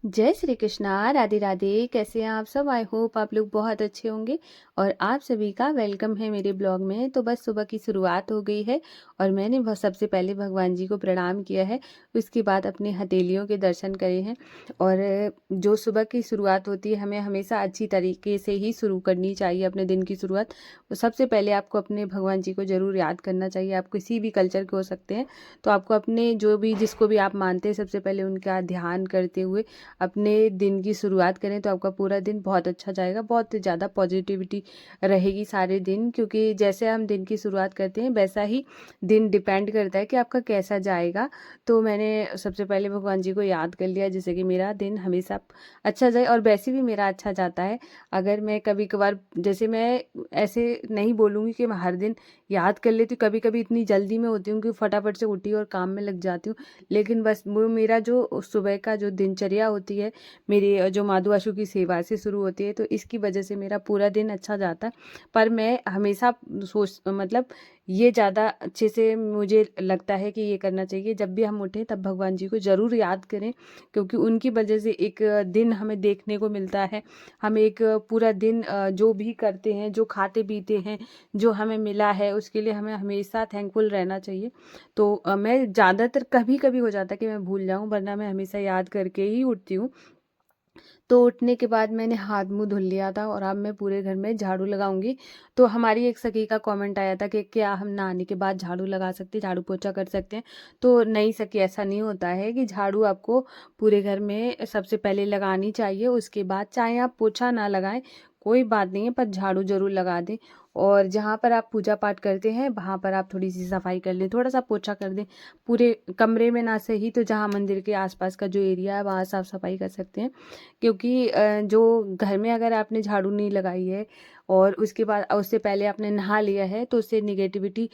जय श्री कृष्णा, राधे राधे। कैसे हैं आप सब? आई होप आप लोग बहुत अच्छे होंगे। और आप सभी का वेलकम है मेरे ब्लॉग में। तो बस सुबह की शुरुआत हो गई है और मैंने सबसे पहले भगवान जी को प्रणाम किया है। उसके बाद अपने हथेलियों के दर्शन करे हैं। और जो सुबह की शुरुआत होती है हमें हमेशा अच्छी तरीके से ही शुरू करनी चाहिए अपने दिन की शुरुआत। तो सबसे पहले आपको अपने भगवान जी को ज़रूर याद करना चाहिए। आप किसी भी कल्चर के हो सकते हैं, तो आपको अपने जो भी जिसको भी आप मानते हैं सबसे पहले उनका ध्यान करते हुए अपने दिन की शुरुआत करें तो आपका पूरा दिन बहुत अच्छा जाएगा। बहुत ज़्यादा पॉजिटिविटी रहेगी सारे दिन, क्योंकि जैसे हम दिन की शुरुआत करते हैं वैसा ही दिन डिपेंड करता है कि आपका कैसा जाएगा। तो मैंने सबसे पहले भगवान जी को याद कर लिया जिससे कि मेरा दिन हमेशा अच्छा जाए, और वैसे भी मेरा अच्छा जाता है। अगर मैं कभी कभार, जैसे मैं ऐसे नहीं बोलूँगी कि मैं हर दिन याद कर लेती हूँ, कभी कभी इतनी जल्दी में होती हूँ कि फटाफट से उठी और काम में लग जाती हूँ। लेकिन बस वो मेरा जो सुबह का जो दिनचर्या होती है मेरी, जो माधु आशु की सेवा से शुरू होती है, तो इसकी वजह से मेरा पूरा दिन अच्छा जाता है। पर मैं हमेशा सोच मतलब ये ज़्यादा अच्छे से मुझे लगता है कि ये करना चाहिए, जब भी हम उठें तब भगवान जी को ज़रूर याद करें, क्योंकि उनकी वजह से एक दिन हमें देखने को मिलता है। हम एक पूरा दिन जो भी करते हैं, जो खाते पीते हैं, जो हमें मिला है, उसके लिए हमें हमेशा थैंकफुल रहना चाहिए। तो मैं ज़्यादातर कभी कभी हो जाता है कि मैं भूल जाऊँ, वरना मैं हमेशा याद करके ही उठती हूँ। तो उठने के बाद मैंने हाथ मुंह धुल लिया था और अब मैं पूरे घर में झाड़ू लगाऊंगी। तो हमारी एक सखी का कमेंट आया था कि क्या हम नहाने के बाद झाड़ू लगा सकते हैं, झाड़ू पोछा कर सकते हैं? तो नहीं सखी, ऐसा नहीं होता है कि झाड़ू आपको पूरे घर में सबसे पहले लगानी चाहिए। उसके बाद चाहे आप पोछा ना लगाएं, कोई बात नहीं है, पर झाड़ू जरूर लगा दें। और जहाँ पर आप पूजा पाठ करते हैं वहाँ पर आप थोड़ी सी सफाई कर लें, थोड़ा सा पोछा कर दें। पूरे कमरे में ना सही तो जहाँ मंदिर के आसपास का जो एरिया है वहाँ साफ सफाई कर सकते हैं। क्योंकि जो घर में अगर आपने झाड़ू नहीं लगाई है और उसके बाद उससे पहले आपने नहा लिया है, तो उससे निगेटिविटी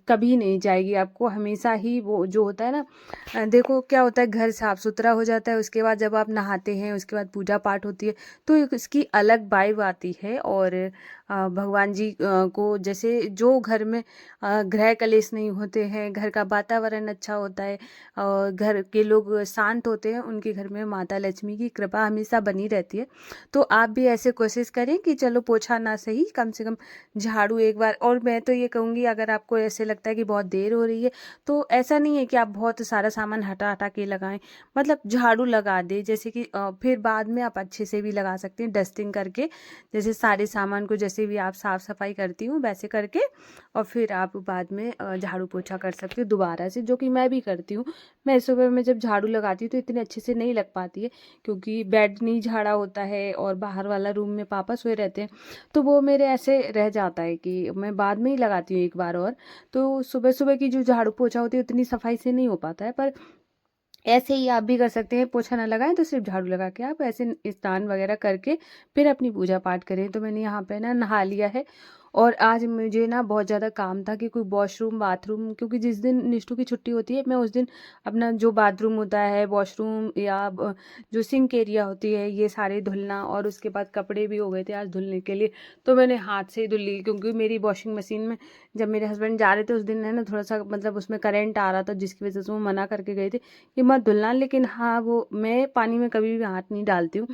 कभी नहीं जाएगी आपको। हमेशा ही वो जो होता है ना, देखो क्या होता है, घर साफ सुथरा हो जाता है, उसके बाद जब आप नहाते हैं उसके बाद पूजा पाठ होती है तो एक उसकी अलग वाइब आती है। और भगवान जी को जैसे जो घर में गृह कलेश नहीं होते हैं, घर का वातावरण अच्छा होता है और घर के लोग शांत होते हैं, उनके घर में माता लक्ष्मी की कृपा हमेशा बनी रहती है। तो आप भी ऐसे कोशिश करें कि चलो पोछा ना सही, कम से कम झाड़ू एक बार। और मैं तो ये कहूँगी, अगर आपको ऐसे लगता है कि बहुत देर हो रही है, तो ऐसा नहीं है कि आप बहुत सारा सामान हटा हटा के लगाएं। मतलब झाड़ू लगा दे, जैसे कि फिर बाद में आप अच्छे से भी लगा सकते हैं डस्टिंग करके। जैसे सारे सामान को जैसे भी आप साफ सफाई करती हूँ वैसे करके, और फिर आप बाद में झाड़ू पोछा कर सकती हो दोबारा से, जो कि मैं भी करती हूँ। मैं सुबह में जब झाड़ू लगाती हूँ तो इतने अच्छे से नहीं लग पाती है, क्योंकि बेड नहीं झाड़ा होता है और बाहर वाला रूम में पापा सोए रहते हैं, तो वो मेरे ऐसे रह जाता है कि मैं बाद में ही लगाती हूँ एक बार और। तो सुबह सुबह की जो झाड़ू पोछा होती है उतनी सफाई से नहीं हो पाता है। पर ऐसे ही आप भी कर सकते हैं, पोछा ना लगाएं तो सिर्फ झाड़ू लगा के आप ऐसे स्नान वगैरह करके फिर अपनी पूजा पाठ करें। तो मैंने यहाँ पे ना नहा लिया है। और आज मुझे ना बहुत ज़्यादा काम था कि कोई वॉशरूम बाथरूम, क्योंकि जिस दिन निष्ठू की छुट्टी होती है मैं उस दिन अपना जो बाथरूम होता है, वॉशरूम या जो सिंक एरिया होती है, ये सारे धुलना। और उसके बाद कपड़े भी हो गए थे आज धुलने के लिए, तो मैंने हाथ से ही धुल ली, क्योंकि मेरी वॉशिंग मशीन में जब मेरे हस्बैंड जा रहे थे उस दिन है ना, थोड़ा सा मतलब उसमें करंट आ रहा था, जिसकी वजह से वो मना करके गए थे कि मत धुलना। लेकिन हाँ, वो मैं पानी में कभी भी हाथ नहीं डालती हूँ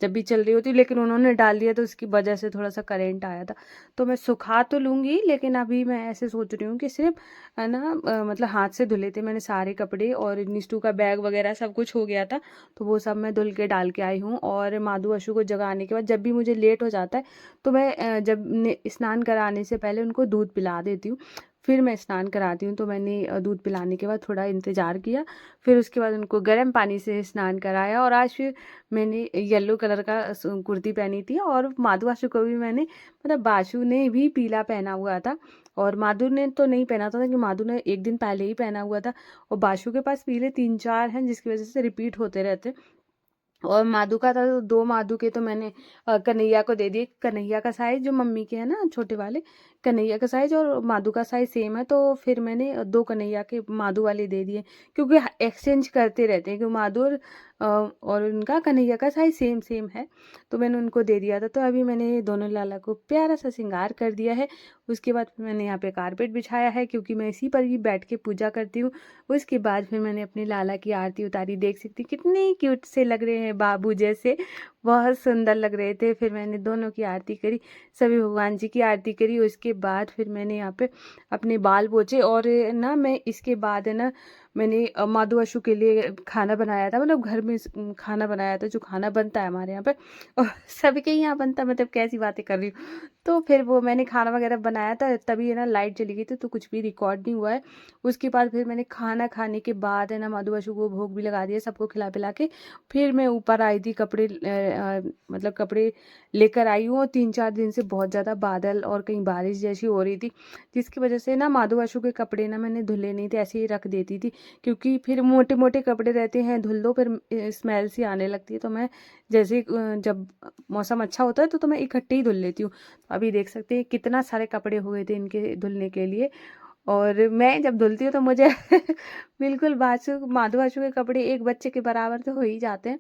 जब भी चल रही होती, लेकिन उन्होंने डाल दिया तो उसकी वजह से थोड़ा सा करंट आया था। तो मैं सुखा तो लूँगी, लेकिन अभी मैं ऐसे सोच रही हूँ कि सिर्फ है ना मतलब हाथ से धुले थे मैंने सारे कपड़े, और निष्ठू का बैग वगैरह सब कुछ हो गया था, तो वो सब मैं धुल के डाल के आई हूँ। और माधु अशु को जगाने के बाद जब भी मुझे लेट हो जाता है तो मैं जब स्नान कराने से पहले उनको दूध पिला देती हूँ, फिर मैं स्नान कराती हूँ। तो मैंने दूध पिलाने के बाद थोड़ा इंतज़ार किया, फिर उसके बाद उनको गर्म पानी से स्नान कराया। और आज फिर मैंने येलो कलर का कुर्ती पहनी थी, और माधु आशु को भी मैंने, मतलब बाशु ने भी पीला पहना हुआ था और माधु ने तो नहीं पहना था, कि माधु ने एक दिन पहले ही पहना हुआ था। और बाशु के पास पीले 3-4 हैं, जिसकी वजह से रिपीट होते रहते। और माधु का था तो 2 माधु के तो मैंने कन्हैया को दे दिए। कन्हैया का साइज जो मम्मी के है ना छोटे वाले, कन्हैया का साइज और माधु का साइज सेम है, तो फिर मैंने 2 कन्हैया के माधु वाले दे दिए, क्योंकि एक्सचेंज करते रहते हैं, क्योंकि माधु और और उनका कन्हैया का साइज़ सेम सेम है, तो मैंने उनको दे दिया था। तो अभी मैंने दोनों लाला को प्यारा सा श्रृंगार कर दिया है। उसके बाद फिर मैंने यहाँ पे कारपेट बिछाया है, क्योंकि मैं इसी पर ही बैठ के पूजा करती हूँ। उसके बाद फिर मैंने अपने लाला की आरती उतारी। देख सकती कितने क्यूट से लग रहे हैं, बाबू जैसे, बहुत सुंदर लग रहे थे। फिर मैंने दोनों की आरती करी, सभी भगवान जी की आरती करी। उसके बाद फिर मैंने यहाँ पे अपने बाल पोंछे। और ना मैं इसके बाद है ना, मैंने माधु अशु के लिए खाना बनाया था, मतलब घर में खाना बनाया था, जो खाना बनता है हमारे यहाँ पे और सबके यहाँ बनता है, मतलब कैसी बातें कर रही हूँ। तो फिर वो मैंने खाना वगैरह बनाया था, तभी है ना लाइट चली गई थी, तो कुछ भी रिकॉर्ड नहीं हुआ है। उसके बाद फिर मैंने खाना खाने के बाद है ना माधु अशु को भोग भी लगा दिया, सबको खिला पिला के फिर मैं ऊपर आई थी। कपड़े मतलब कपड़े लेकर आई हूँ। और 3-4 दिन से बहुत ज़्यादा बादल और कहीं बारिश जैसी हो रही थी, जिसकी वजह से ना माधु अशु के कपड़े ना मैंने धुले नहीं थे, ऐसे ही रख देती थी, क्योंकि फिर मोटे मोटे कपड़े रहते हैं, धुल दो फिर स्मेल सी आने लगती है। तो मैं जैसे जब मौसम अच्छा होता है तो मैं इकट्ठे ही धुल लेती हूँ। अभी देख सकते हैं कितना सारे कपड़े हुए थे इनके धुलने के लिए। और मैं जब धुलती हूँ तो मुझे बिल्कुल माधु अशु के कपड़े एक बच्चे के बराबर तो हो ही जाते हैं।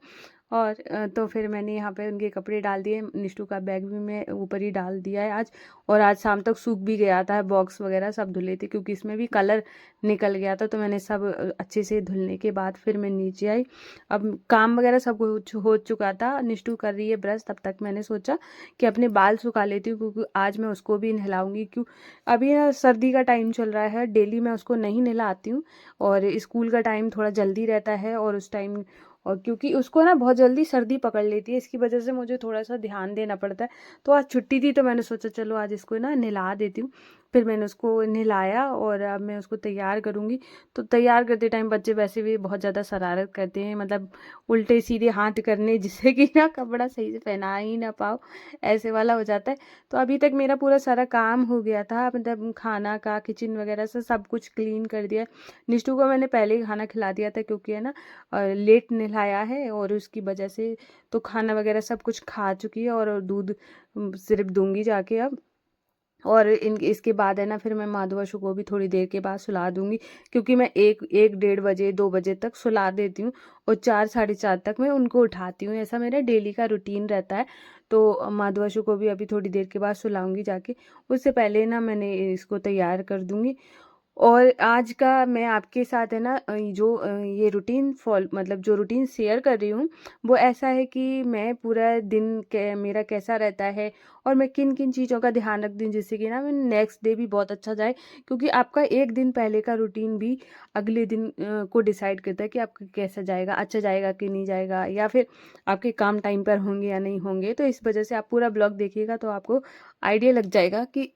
और तो फिर मैंने यहाँ पे उनके कपड़े डाल दिए। निष्ठू का बैग भी मैं ऊपर ही डाल दिया है आज। और आज शाम तक सूख भी गया था, बॉक्स वगैरह सब धुले थे, क्योंकि इसमें भी कलर निकल गया था। तो मैंने सब अच्छे से धुलने के बाद फिर मैं नीचे आई। अब काम वगैरह सब कुछ हो चुका था। निष्ठू कर रही है ब्रश, तब तक मैंने सोचा कि अपने बाल सुखा लेती हूँ, क्योंकि आज मैं उसको भी नहलाऊंगी। क्यों, अभी ना सर्दी का टाइम चल रहा है, डेली मैं उसको नहीं नहलाती हूँ। और स्कूल का टाइम थोड़ा जल्दी रहता है, और उस टाइम और क्योंकि उसको ना बहुत जल्दी सर्दी पकड़ लेती है, इसकी वजह से मुझे थोड़ा सा ध्यान देना पड़ता है। तो आज छुट्टी थी, तो मैंने सोचा चलो आज इसको ना नहला देती हूँ। फिर मैंने उसको नहलाया और अब मैं उसको तैयार करूँगी। तो तैयार करते टाइम बच्चे वैसे भी बहुत ज़्यादा शरारत करते हैं, मतलब उल्टे सीधे हाथ करने, जिससे कि ना कपड़ा सही से पहना ही ना पाओ, ऐसे वाला हो जाता है। तो अभी तक मेरा पूरा सारा काम हो गया था, मतलब खाना का, किचन वगैरह से सब कुछ क्लीन कर दिया। निष्ठू को मैंने पहले ही खाना खिला दिया था, क्योंकि है ना लेट नहलाया है, और उसकी वजह से तो खाना वगैरह सब कुछ खा चुकी है। और दूध सिर्फ दूंगी जाके अब। और इसके बाद है ना फिर मैं माधु अशु को भी थोड़ी देर के बाद सुला दूंगी, क्योंकि मैं 1-1 डेढ़ बजे 2 बजे तक सुला देती हूँ। और 4 साढ़े 4 तक मैं उनको उठाती हूँ, ऐसा मेरा डेली का रूटीन रहता है। तो माधु अशु को भी अभी थोड़ी देर के बाद सुलाऊंगी जाके। उससे पहले ना मैंने इसको तैयार कर दूंगी। और आज का मैं आपके साथ है ना ये रूटीन फॉल मतलब जो रूटीन शेयर कर रही हूँ, वो ऐसा है कि मैं पूरा दिन मेरा कैसा रहता है, और मैं किन किन चीज़ों का ध्यान रखती हूँ, जिससे कि ना मैं नेक्स्ट डे भी बहुत अच्छा जाए। क्योंकि आपका एक दिन पहले का रूटीन भी अगले दिन को डिसाइड करता है कि आपका कैसा जाएगा, अच्छा जाएगा कि नहीं जाएगा, या फिर आपके काम टाइम पर होंगे या नहीं होंगे। तो इस वजह से आप पूरा ब्लॉग देखिएगा, तो आपको आइडिया लग जाएगा कि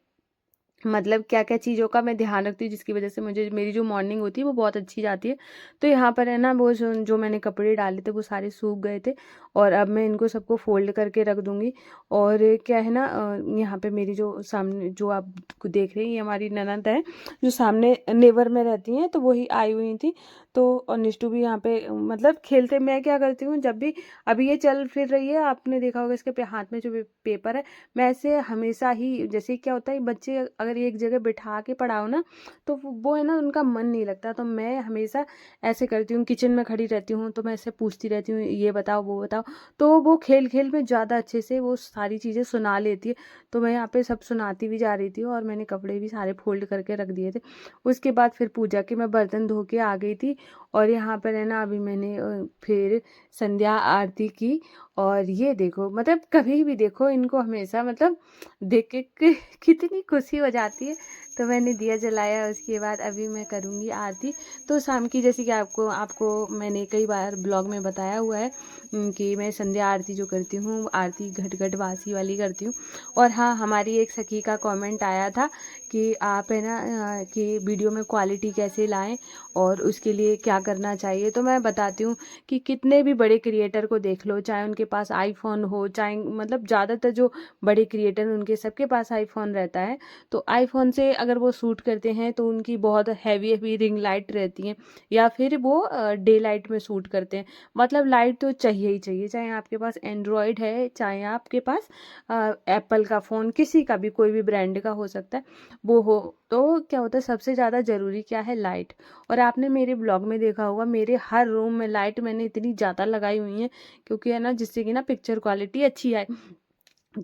मतलब क्या क्या चीज़ों का मैं ध्यान रखती हूँ, जिसकी वजह से मुझे मेरी जो मॉर्निंग होती है वो बहुत अच्छी जाती है। तो यहाँ पर है ना वो जो मैंने कपड़े डाले थे वो सारे सूख गए थे, और अब मैं इनको सबको फोल्ड करके रख दूँगी। और क्या है ना यहाँ पे मेरी जो सामने जो आप देख रहे हैं, ये हमारी ननद है, जो सामने नेबर में रहती हैं, तो वही आई हुई थी। तो और निष्ठू भी यहाँ पे मतलब खेलते। मैं क्या करती हूँ, जब भी अभी ये चल फिर रही है, आपने देखा होगा इसके हाथ में जो पेपर है, मैं ऐसे हमेशा ही, जैसे क्या होता है बच्चे अगर एक जगह बिठा के पढ़ाओ ना, तो वो है ना उनका मन नहीं लगता। तो मैं हमेशा ऐसे करती हूँ, किचन में खड़ी रहती हूँ तो मैं ऐसे पूछती रहती हूँ, ये बताओ वो बताओ। तो वो खेल खेल में ज़्यादा अच्छे से वो सारी चीज़ें सुना लेती है। तो मैं यहाँ पे सब सुनाती भी जा रही थी, और मैंने कपड़े भी सारे फोल्ड करके रख दिए थे। उसके बाद फिर पूजा के मैं बर्तन धो के आ गई थी। और यहाँ पर है ना अभी मैंने फिर संध्या आरती की। और ये देखो, मतलब कभी भी देखो इनको हमेशा मतलब देख के कितनी खुशी हो जाती है। तो मैंने दिया जलाया, उसके बाद अभी मैं करूँगी आरती। तो शाम की, जैसे कि आपको आपको मैंने कई बार ब्लॉग में बताया हुआ है कि मैं संध्या आरती जो करती हूँ, आरती घट घट बासी वाली करती हूँ। और हाँ, हमारी एक सखी का कमेंट आया था कि आप है ना कि वीडियो में क्वालिटी कैसे लाएं और उसके लिए क्या करना चाहिए। तो मैं बताती हूँ कि कितने भी बड़े क्रिएटर को देख लो, चाहे उनके पास आईफोन हो, चाहे मतलब ज़्यादातर जो बड़े क्रिएटर उनके सबके पास आईफोन रहता है। तो आईफोन से अगर वो शूट करते हैं तो उनकी बहुत हैवी हैवी रिंग लाइट रहती हैं, या फिर वो डे लाइट में शूट करते हैं। मतलब लाइट तो चाहिए ही चाहिए, चाहे आपके पास एंड्रॉयड है, चाहे आपके पास एप्पल का फ़ोन, किसी का भी, कोई भी ब्रांड का हो सकता है, वो हो। तो क्या होता है, सबसे ज़्यादा ज़रूरी क्या है, लाइट। और आपने मेरे ब्लॉग में देखा होगा, मेरे हर रूम में लाइट मैंने इतनी ज़्यादा लगाई हुई है, क्योंकि है ना, जिससे कि ना पिक्चर क्वालिटी अच्छी आए।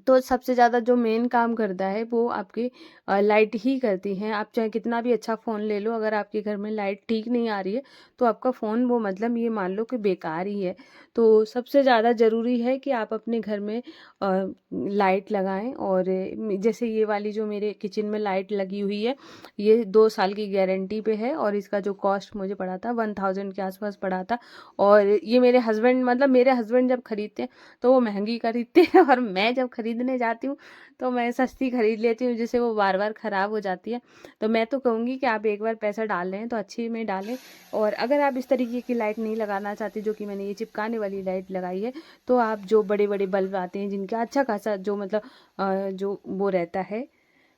तो सबसे ज़्यादा जो मेन काम करता है वो आपकी लाइट ही करती हैं। आप चाहे कितना भी अच्छा फ़ोन ले लो, अगर आपके घर में लाइट ठीक नहीं आ रही है तो आपका फ़ोन, वो मतलब ये मान लो कि बेकार ही है। तो सबसे ज़्यादा ज़रूरी है कि आप अपने घर में लाइट लगाएं। और जैसे ये वाली जो मेरे किचन में लाइट लगी हुई है, ये 2 साल की गारंटी पे है, और इसका जो कॉस्ट मुझे पड़ा था 1000 के आसपास पड़ा था। और ये मेरे हस्बैंड, मतलब मेरे हस्बैंड जब खरीदते हैं तो वो महंगी खरीदते हैं, और मैं जब खरीदने जाती हूँ तो मैं सस्ती खरीद लेती हूँ, जिससे वो बार बार ख़राब हो जाती है। तो मैं तो कहूँगी कि आप एक बार पैसा डाल रहे हैं तो अच्छी में डालें। और अगर आप इस तरीके की लाइट नहीं लगाना चाहते, जो कि मैंने ये चिपकाने वाली लाइट लगाई है, तो आप जो बड़े बड़े बल्ब आते हैं, जिनका अच्छा खासा जो मतलब जो वो रहता है,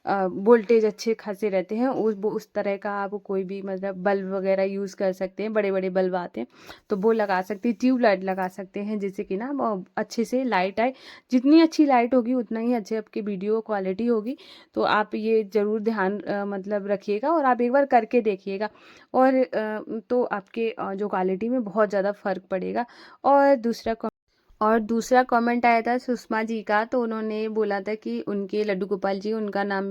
वोल्टेज अच्छे खासे रहते हैं, उस तरह का आप कोई भी मतलब बल्ब वगैरह यूज़ कर सकते हैं। बड़े बड़े बल्ब आते हैं तो वो लगा सकते हैं, ट्यूब लाइट लगा सकते हैं, जिससे कि ना वो अच्छे से लाइट आए। जितनी अच्छी लाइट होगी उतना ही अच्छे आपकी वीडियो क्वालिटी होगी। तो आप ये ज़रूर ध्यान मतलब रखिएगा, और आप एक बार करके देखिएगा। और तो आपके जो क्वालिटी में बहुत ज़्यादा फ़र्क पड़ेगा। और दूसरा कमेंट आया था सुषमा जी का, तो उन्होंने बोला था कि उनके लड्डू गोपाल जी, उनका नाम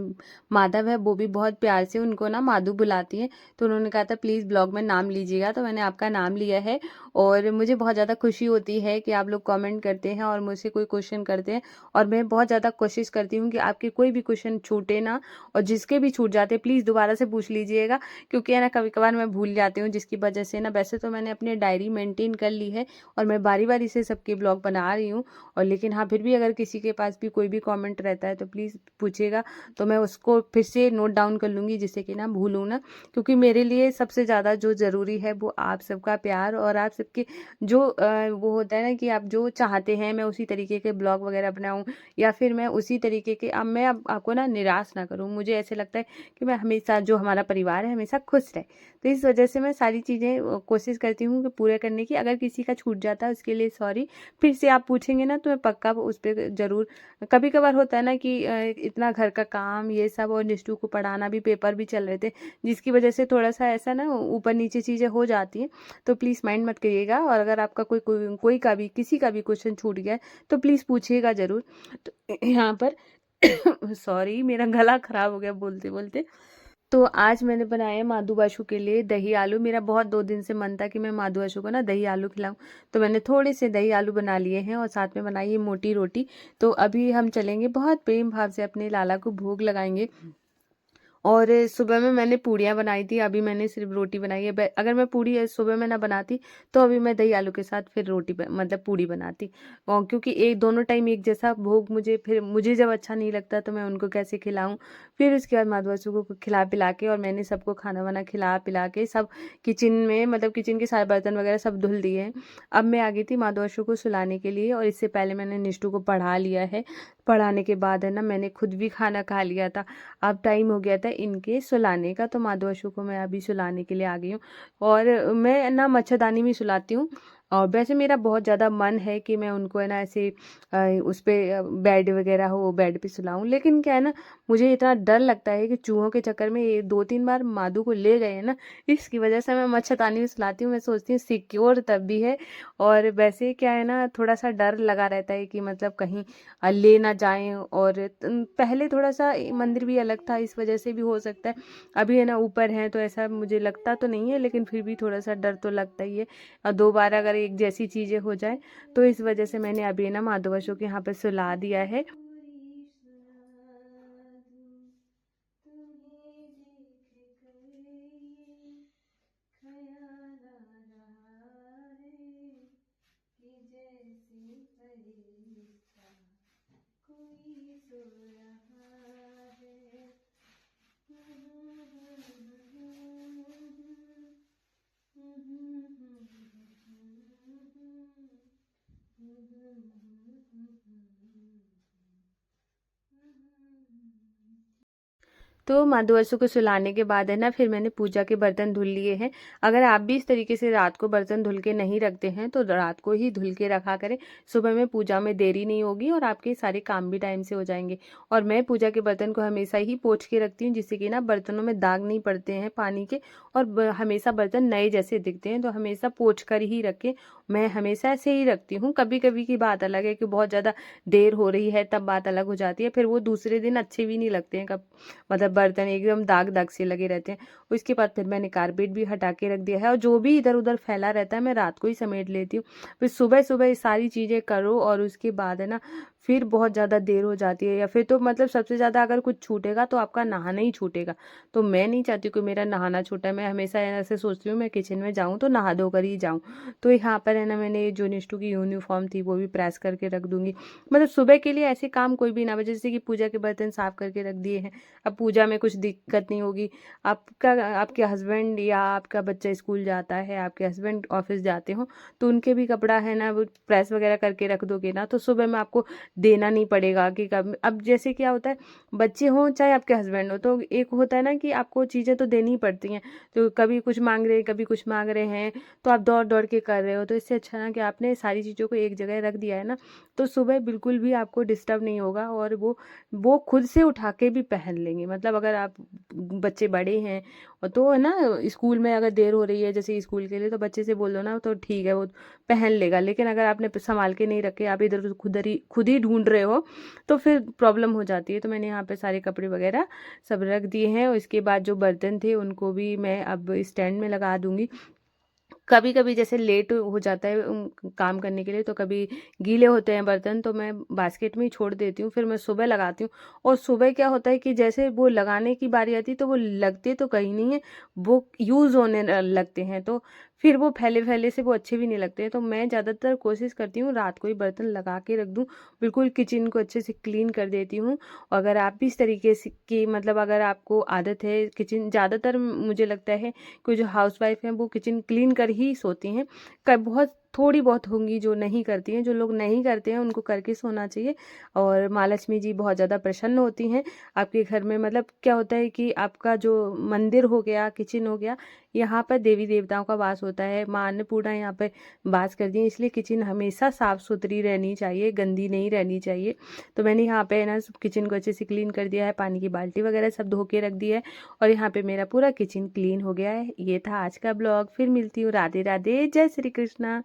माधव है, वो भी बहुत प्यार से उनको ना माधु बुलाती हैं। तो उन्होंने कहा था प्लीज़ ब्लॉग में नाम लीजिएगा, तो मैंने आपका नाम लिया है। और मुझे बहुत ज़्यादा खुशी होती है कि आप लोग कमेंट करते हैं और मुझसे कोई क्वेश्चन करते हैं। और मैं बहुत ज़्यादा कोशिश करती हूँ कि आपके कोई भी क्वेश्चन छूटे ना, और जिसके भी छूट जाते प्लीज़ दोबारा से पूछ लीजिएगा, क्योंकि है ना, कभी कभार मैं भूल जाती हूँ, जिसकी वजह से ना, वैसे तो मैंने अपनी डायरी मेंटेन कर ली है और मैं बारी बारी से सबके ब्लॉग बना रही हूँ। और लेकिन हाँ, फिर भी अगर किसी के पास भी कोई भी कमेंट रहता है तो प्लीज़ पूछिएगा, तो मैं उसको फिर से नोट डाउन कर लूँगी, जिससे कि ना भूलूँ ना। क्योंकि मेरे लिए सबसे ज़्यादा जो ज़रूरी है वो आप सबका प्यार, और आप सबके जो वो होता है ना कि आप जो चाहते हैं मैं उसी तरीके के ब्लॉग वगैरह बनाऊँ, या फिर मैं उसी तरीके के, अब मैं आपको ना निराश ना करूँ। मुझे ऐसे लगता है कि मैं हमेशा, जो हमारा परिवार है, हमेशा खुश रहे। तो इस वजह से मैं सारी चीज़ें कोशिश करती हूँ कि पूरे करने की। अगर किसी का छूट जाता है उसके लिए सॉरी। फिर से आप पूछेंगे ना तो मैं पक्का उस पर ज़रूर। कभी कभार होता है ना कि इतना घर का काम ये सब, और निष्ठू को पढ़ाना भी, पेपर भी चल रहे थे, जिसकी वजह से थोड़ा सा ऐसा ना ऊपर नीचे चीज़ें हो जाती हैं। तो प्लीज़ माइंड मत करिएगा। और अगर आपका कोई का भी, किसी का भी क्वेश्चन छूट गया है तो प्लीज़ पूछिएगा ज़रूर। तो यहाँ पर सॉरी, मेरा गला ख़राब हो गया बोलते बोलते। तो आज मैंने बनाया माधु बाशु के लिए दही आलू। मेरा बहुत 2 दिन से मन था कि मैं माधु बाशु को ना दही आलू खिलाऊं, तो मैंने थोड़े से दही आलू बना लिए हैं, और साथ में बनाई है मोटी रोटी। तो अभी हम चलेंगे, बहुत प्रेम भाव से अपने लाला को भोग लगाएंगे। और सुबह में मैंने पूड़ियाँ बनाई थी, अभी मैंने सिर्फ रोटी बनाई है। अगर मैं पूड़ी सुबह में ना बनाती तो अभी मैं दही आलू के साथ फिर रोटी मतलब पूड़ी बनाती। और क्योंकि एक दोनों टाइम एक जैसा भोग, मुझे जब अच्छा नहीं लगता तो मैं उनको कैसे खिलाऊं। फिर उसके बाद माधवासु को खिला पिला के, और मैंने सबको खाना वाना खिला पिला के, सब किचन में, मतलब किचन के सारे बर्तन वगैरह सब धुल दिए हैं। अब मैं आ गई थी माधवासु को सुलाने के लिए, और इससे पहले मैंने निष्ठू को पढ़ा लिया है। पढ़ाने के बाद है ना, मैंने खुद भी खाना खा लिया था। अब टाइम हो गया था इनके सुलाने का, तो माधवाशु को मैं अभी सुलाने के लिए आ गई हूँ। और मैं ना मच्छरदानी में सुलाती हूँ। और वैसे मेरा बहुत ज़्यादा मन है कि मैं उनको है ना ऐसे उस पे बेड वगैरह हो, बेड पे सुलाऊं, लेकिन क्या है ना, मुझे इतना डर लगता है कि चूहों के चक्कर में ये 2-3 बार माधु को ले गए हैं ना, इसकी वजह से मैं मच्छरदानी में सुलाती हूँ। मैं सोचती हूँ सिक्योर तब भी है। और वैसे क्या है ना, थोड़ा सा डर लगा रहता है कि मतलब कहीं ले ना जाएं। और पहले थोड़ा सा मंदिर भी अलग था, इस वजह से भी हो सकता है। अभी है ना ऊपर है तो ऐसा मुझे लगता तो नहीं है, लेकिन फिर भी थोड़ा सा डर तो लगता ही है। और 2 बार अगर एक जैसी चीज़ें हो जाए, तो इस वजह से मैंने अभी ना माधवाशु के यहाँ पे सुला दिया है। कोई सो रहा है। तो माँ दुआसू को सुलाने के बाद है ना, फिर मैंने पूजा के बर्तन धुल लिए हैं। अगर आप भी इस तरीके से रात को बर्तन धुल के नहीं रखते हैं तो रात को ही धुल के रखा करें। सुबह में पूजा में देरी नहीं होगी और आपके सारे काम भी टाइम से हो जाएंगे। और मैं पूजा के बर्तन को हमेशा ही पोंछ के रखती हूँ, जिससे कि ना बर्तनों में दाग नहीं पड़ते हैं पानी के, और हमेशा बर्तन नए जैसे दिखते हैं। तो हमेशा पोंछ कर ही रखें। मैं हमेशा ऐसे ही रखती हूँ। कभी कभी की बात अलग है कि बहुत ज़्यादा देर हो रही है, तब बात अलग हो जाती है। फिर वो दूसरे दिन अच्छे भी नहीं लगते हैं, कब मतलब बर्तन एकदम दाग दाग से लगे रहते हैं। उसके बाद फिर मैंने कारपेट भी हटा के रख दिया है, और जो भी इधर उधर फैला रहता है मैं रात को ही समेट लेती हूँ। फिर सुबह सुबह ये सारी चीज़ें करो, और उसके बाद है ना फिर बहुत ज़्यादा देर हो जाती है, या फिर तो मतलब सबसे ज़्यादा अगर कुछ छूटेगा तो आपका नहाना ही छूटेगा। तो मैं नहीं चाहती कि मेरा नहाना छूटा। मैं हमेशा ऐसे सोचती हूँ मैं किचन में जाऊँ तो नहा धो कर ही जाऊँ। तो यहाँ पर है ना, मैंने जो निष्ठू की यूनिफॉर्म थी वो भी प्रेस करके रख दूंगी। मतलब सुबह के लिए ऐसे काम कोई भी ना बचे, जैसे कि पूजा के बर्तन साफ करके रख दिए हैं। अब पूजा में कुछ दिक्कत नहीं होगी। आपका आपके हस्बैंड या आपका बच्चा स्कूल जाता है, आपके हस्बैंड ऑफिस जाते हो, तो उनके भी कपड़ा है ना वो प्रेस वगैरह करके रख दोगे ना, तो सुबह में आपको देना नहीं पड़ेगा कि कब। अब जैसे क्या होता है, बच्चे हों चाहे आपके हस्बैंड हो, तो एक होता है ना कि आपको चीज़ें तो देनी ही पड़ती हैं। तो कभी कुछ मांग रहे हैं, कभी कुछ मांग रहे हैं, तो आप दौड़ दौड़ के कर रहे हो। तो इससे अच्छा ना कि आपने सारी चीज़ों को एक जगह रख दिया है ना, तो सुबह बिल्कुल भी आपको डिस्टर्ब नहीं होगा, और वो खुद से उठा के भी पहन लेंगे। मतलब अगर आप बच्चे बड़े हैं और तो है ना, स्कूल में अगर देर हो रही है जैसे स्कूल के लिए, तो बच्चे से बोल दो ना तो ठीक है वो पहन लेगा। लेकिन अगर आपने संभाल के नहीं रखे, आप इधर उधर खुद ही ढूंढ रहे हो, तो फिर प्रॉब्लम हो जाती है। तो मैंने यहाँ पे सारे कपड़े वगैरह सब रख दिए हैं। उसके बाद जो बर्तन थे उनको भी मैं अब स्टैंड में लगा दूंगी। कभी कभी जैसे लेट हो जाता है काम करने के लिए, तो कभी गीले होते हैं बर्तन, तो मैं बास्केट में ही छोड़ देती हूँ, फिर मैं सुबह लगाती हूँ। और सुबह क्या होता है कि जैसे वो लगाने की बारी आती है तो वो लगते तो कहीं नहीं है, वो यूज़ होने लगते हैं, तो फिर वो फैले फैले से वो अच्छे भी नहीं लगते हैं। तो मैं ज़्यादातर कोशिश करती हूँ रात को ही बर्तन लगा के रख दूँ। बिल्कुल किचन को अच्छे से क्लीन कर देती हूँ। अगर आप भी इस तरीके से की मतलब अगर आपको आदत है किचन, ज़्यादातर मुझे लगता है कि जो हाउसवाइफ हैं वो किचन क्लीन कर ही सोती हैं। बहुत थोड़ी बहुत होंगी जो नहीं करती हैं। जो लोग नहीं करते हैं उनको करके सोना चाहिए। और माँ लक्ष्मी जी बहुत ज़्यादा प्रसन्न होती हैं आपके घर में। मतलब क्या होता है कि आपका जो मंदिर हो गया, किचन हो गया, यहाँ पर देवी देवताओं का वास होता है। माँ अन्नपूर्णा यहाँ पर वास करती हैं, इसलिए किचन हमेशा साफ़ सुथरी रहनी चाहिए, गंदी नहीं रहनी चाहिए। तो मैंने यहाँ पे ना किचन को अच्छे से क्लीन कर दिया है, पानी की बाल्टी वगैरह सब धो के रख दी है, और यहाँ पे मेरा पूरा किचन क्लीन हो गया है। ये था आज का ब्लॉग। फिर मिलती हूँ। राधे राधे, जय श्री कृष्णा।